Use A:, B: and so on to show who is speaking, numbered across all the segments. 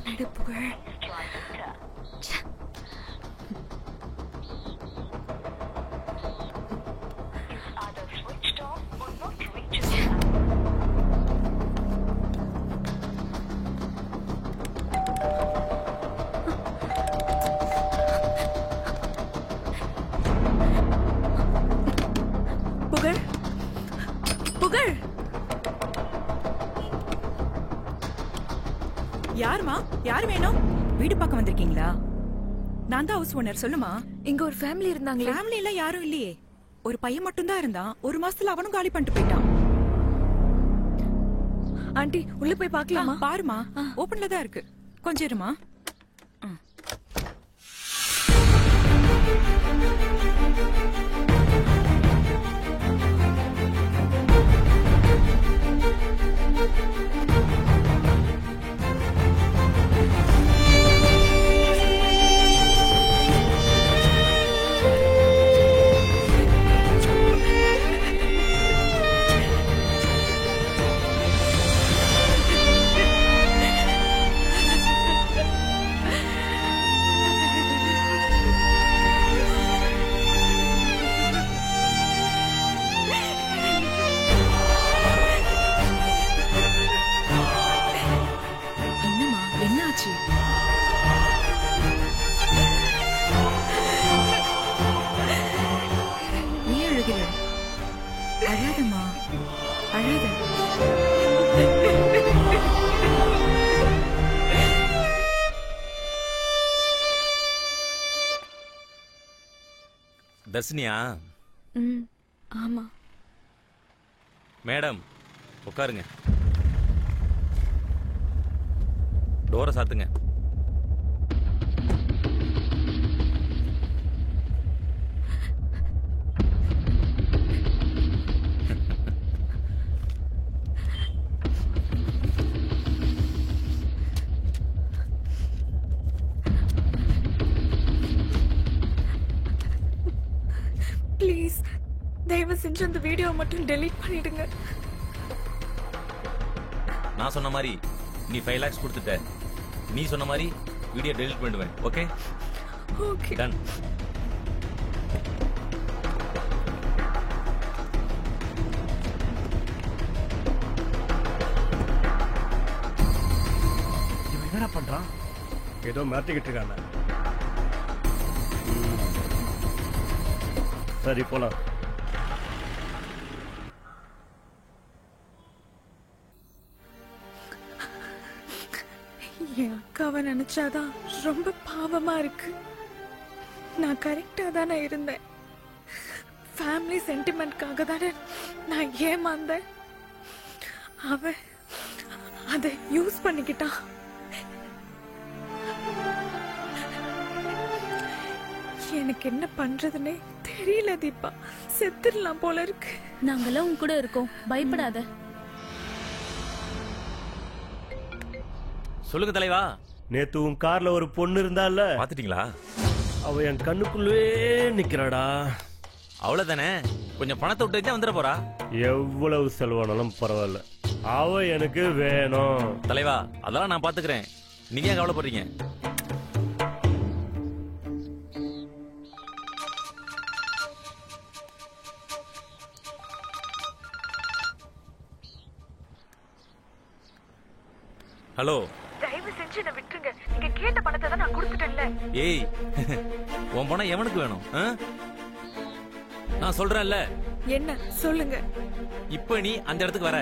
A: பண்ணிடு புகழ். புகழ் புகழ்.
B: யாருமா? யார் வேணும்? வீடு பக்கம் வந்திருக்கீங்களா? நான் தான் ஹவுஸ் ஓனர். சொல்லுமா.
A: இங்க ஒரு ஃபேமிலி இருந்தாங்களே.
B: ஃபேமிலி எல்லாம் யாரும் இல்லையே. ஒரு பையன் மட்டும் தான் இருந்தான். ஒரு மாசத்துல அவனும் காலி பண்ணிட்டு போயிட்டான்.
A: ஆண்டி உள்ள போய் பார்க்கலாமா?
B: பாருமா, ஓபன்ல தான் இருக்கு. கொஞ்சம் இருமா. அழாதம்மா, அழாத.
C: தர்ஷினியா?
A: ஆமா
C: மேடம், உட்காருங்க. டோரை சாத்துங்க.
A: ப்ளீஸ் தயவு செஞ்சு அந்த வீடியோ மட்டும் டெலீட் பண்ணிடுங்க.
C: நான் சொன்ன மாதிரி நீ 5 lakhs கொடுத்துட்ட. நீ சொன்ன மாதிரி வீடியோ டெலீட் பண்ணுவேன். ஓகே?
A: Okay
C: done.
D: இவன் என்னடா பண்றான்? ஏதோ மாத்திக்கிட்டு இருக்காங்க. சரி போலாம்.
A: என் அக்காவை நினைச்சாதான் ரொம்ப பாவமா இருக்கு. நான் கரெக்டா தானே இருந்தேன். ஃபேமிலி சென்டிமெண்ட்காக தானே நான் ஏமாந்தேன். அவ அதை யூஸ் பண்ணிக்கிட்டான். எனக்கு என்ன பண்றதுன்னே தெரியல தீபா. செத்துடலாம் போல இருக்கு.
E: நாங்கெல்லாம் உன் கூட இருக்கோம், பயப்படாத.
C: சொல்லுங்க தலைவா.
D: நேத்து உன் கார்ல ஒரு பொண்ணு இருந்தால,
C: பாத்துட்டீங்களா?
D: அவ என் கண்ணுக்குள்ளே நிக்கிறாடா.
C: அவ்வளவுதானே, கொஞ்சம் பணத்தை விட்டு வந்துட போறா.
D: எவ்வளவு செலவானாலும் பரவாயில்ல, அவ எனக்கு வேணும்.
C: தலைவா, அதெல்லாம் நான் பாத்துக்கிறேன். நீங்க ஏன் கவலைப்படுறீங்க? ஹலோ,
A: தயவு செஞ்சு என்ன விட்டுருங்க. நீங்க கேட்ட பணத்தை தான் நான் கொடுத்துட்டேன்ல.
C: ஏய், உன் பணம் எவனுக்கு வேணும்? நான் சொல்றேன்ல.
A: என்ன சொல்லுங்க.
C: இப்ப நீ அந்த இடத்துக்கு வர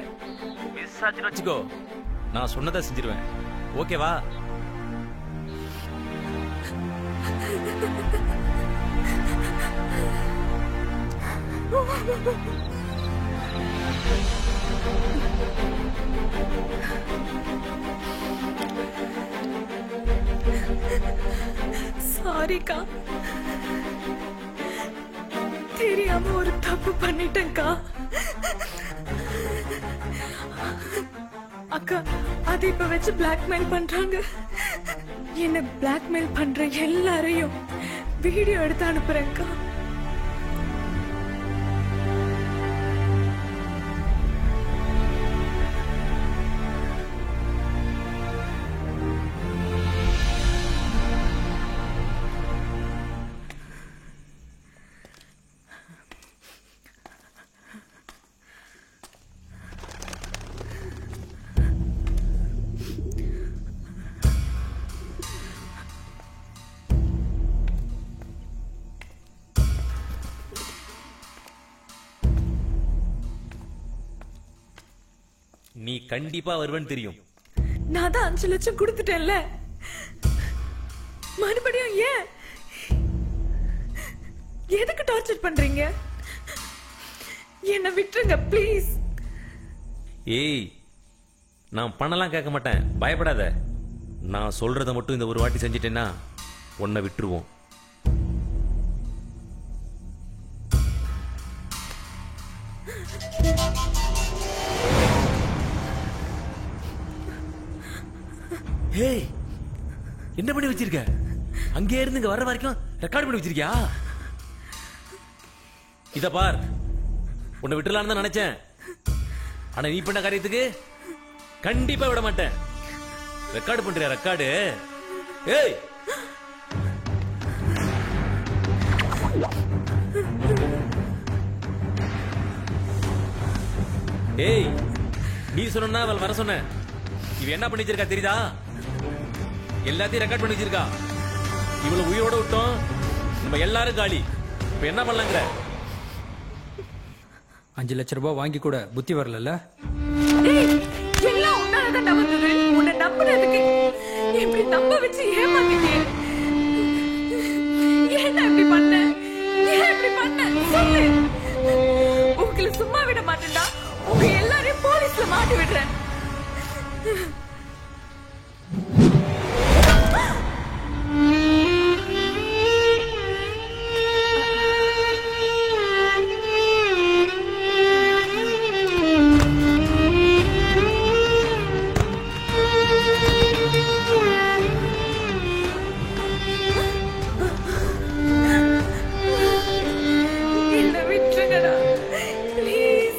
C: மிஸ் ஆச்சுன்னு வச்சுக்கோ, நான் சொன்னதை செஞ்சிருவேன். ஓகேவா?
A: சாரிக்கா, தெரியாம ஒரு தப்பு பண்ணிட்டேன்க்கா. அக்கா, அதை இப்ப வச்சு பிளாக்மெயில் பண்றாங்க. என்ன பிளாக்மெயில் பண்ற எல்லாரையும் வீடியோ எடுத்து அனுப்புறேன்க்கா.
C: நீ கண்டிப்பா வருவேன்னு தெரியும்.
A: நான் தான் 5 லட்சம் கொடுத்துட்டேன்ல, மறுபடியும் ஏன் எதுக்கு டார்ச்சர் பண்றீங்க? என்ன விட்டுருங்க ப்ளீஸ்.
C: ஏய், நான் பணம்லாம் கேட்க மாட்டேன், பயப்படாத. நான் சொல்றத மட்டும் இந்த ஒரு வாட்டி செஞ்சிட்டேன்னா உன்னை விட்டுருவோம். ஏய், என்ன பண்ணி வச்சிருக்க? அங்கே இருந்து இங்க வர்ற வரைக்கும் ரெக்கார்ட் பண்ணி வச்சிருக்கியா? இத பார், உன்னை விட்டுலான்னு தான் நினைச்சேன். ஆனா நீ பண்ண காரியத்துக்கு கண்டிப்பா விட மாட்டேன். ரெக்கார்டு பண்றியா? ரெக்கார்டு? ஏய், ஏய், நீ சொன்னா அவள் வர சொன்ன. இவ என்ன பண்ணி வச்சிருக்கா தெரியுதா? எல்லாத்தையும் ரெக்கார்ட் பண்ணி வச்சிருக்கா. இவ்வளவு உயிரோட விட்டோம், நம்ம எல்லாரும் காலி. இப்ப என்ன பண்ணலாங்கிற?
D: 5 லட்சம் ரூபாய் வாங்கி கூட புத்தி வரல.
A: எல்லாம் உன்னாலதான் நடந்தது. உன்னை நம்பினதுக்கு இப்படி நம்ப வச்சு ஏமாத்திட்டே. ஏன் இப்படி பண்ண? ஏன் இப்படி பண்ண? சொல்லு. உங்களை சும்மா விட மாட்டேன்டா. உங்க எல்லாரையும் போலீஸ்ல மாட்டி விடுறேன். என்ன விட்டுருங்கடா ப்ளீஸ்.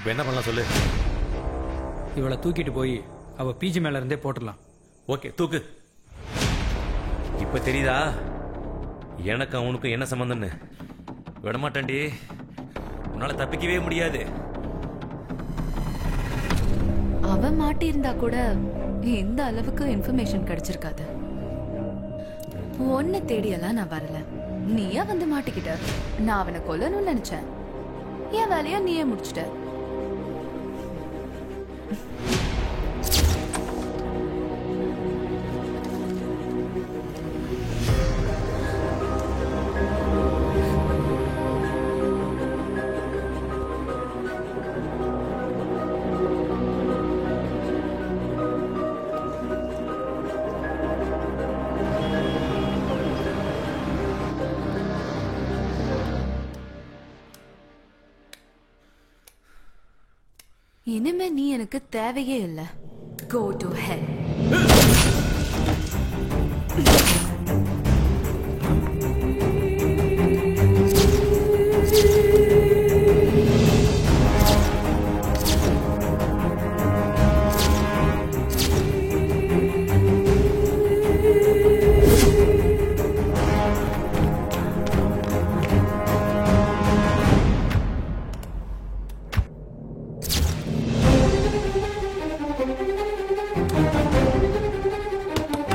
C: இப்ப என்ன பண்ணலாம் சொல்லு.
D: இவளை தூக்கிட்டு போய் அவ பிஜி மேல இருந்தே போட்டுடலாம்.
C: ஓகே, தூக்கு. இப்ப தெரியுதா எனக்கு அவனுக்கும் என்ன சம்பந்தம்னு? விடமாட்டான்டி, உன்னால தப்பிக்கவே முடியாது.
F: அவன் மாட்டியிருந்தா கூட இந்த அளவுக்கு இன்ஃபர்மேஷன் கிடைச்சிருக்காது. உன்னை தேடியெல்லாம் நான் வரல, நீயா வந்து மாட்டிக்கிட்ட. நான் அவனை கொல்லணும்னு நினைச்சேன், என் வேலையா நீயே முடிச்சிட்ட. இனிமே நீ எனக்கு தேவையே இல்லை. Go to hell.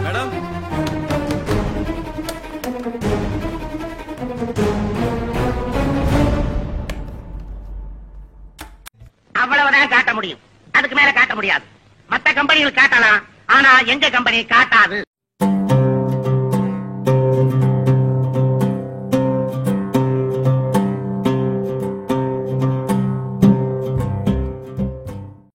C: மேடம்,
G: அவ்வளவுதான் காட்ட முடியும், அதுக்கு மேல காட்ட முடியாது. மத்த கம்பெனிகள் காட்டலாம், ஆனா எங்க கம்பெனி காட்டாது.